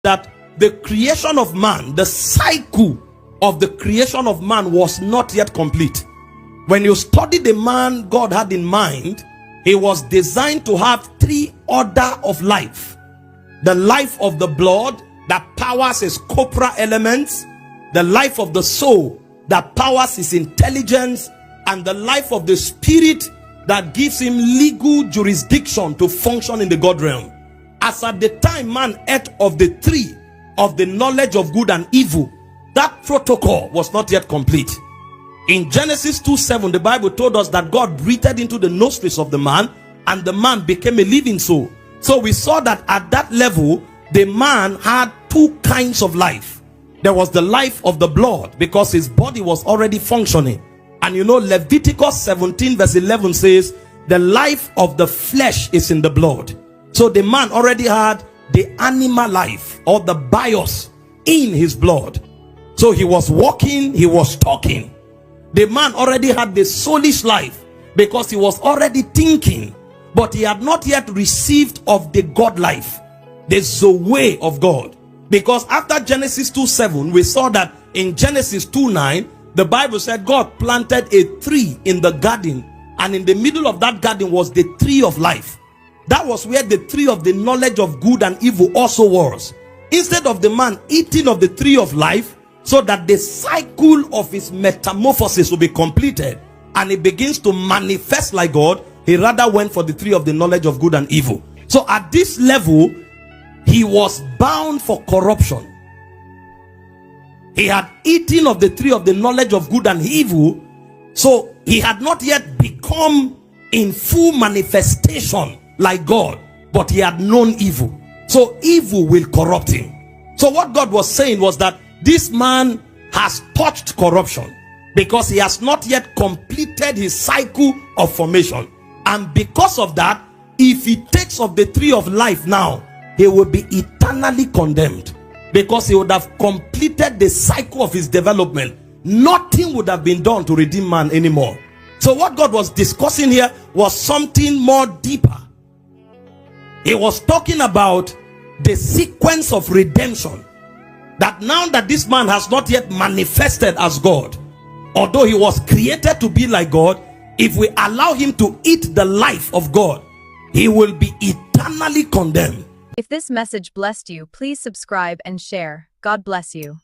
that the creation of man, the cycle of the creation of man was not yet complete. When you study the man God had in mind, he was designed to have three order of life. The life of the blood that powers his corporal elements, the life of the soul that powers his intelligence, and the life of the spirit that gives him legal jurisdiction to function in the God realm. As at the time man ate of the tree of the knowledge of good and evil, that protocol was not yet complete. In Genesis 2:7, the Bible told us that God breathed into the nostrils of the man, and the man became a living soul. So we saw that at that level, the man had two kinds of life. There was the life of the blood, because his body was already functioning. And you know, Leviticus 17 verse 11 says, the life of the flesh is in the blood. So the man already had the animal life, or the bios, in his blood. So he was walking, he was talking. The man already had the soulish life, because he was already thinking, but he had not yet received of the God life, the Zoe of God. Because after Genesis 2:7, we saw that in Genesis 2:9, the Bible said God planted a tree in the garden, and in the middle of that garden was the tree of life. That was where the tree of the knowledge of good and evil also was. Instead of the man eating of the tree of life, so that the cycle of his metamorphosis will be completed and he begins to manifest like God, he rather went for the tree of the knowledge of good and evil. So at this level, he was bound for corruption. He had eaten of the tree of the knowledge of good and evil, so he had not yet become in full manifestation like God, but he had known evil. So evil will corrupt him. So what God was saying was that this man has touched corruption, because he has not yet completed his cycle of formation. And because of that, if he takes of the tree of life now, he will be eternally condemned, because he would have completed the cycle of his development. Nothing would have been done to redeem man anymore. So what God was discussing here was something more deeper. He was talking about the sequence of redemption, that now that this man has not yet manifested as God, although he was created to be like God, if we allow him to eat the life of God, he will be eternally condemned. If this message blessed you, please subscribe and share. God bless you.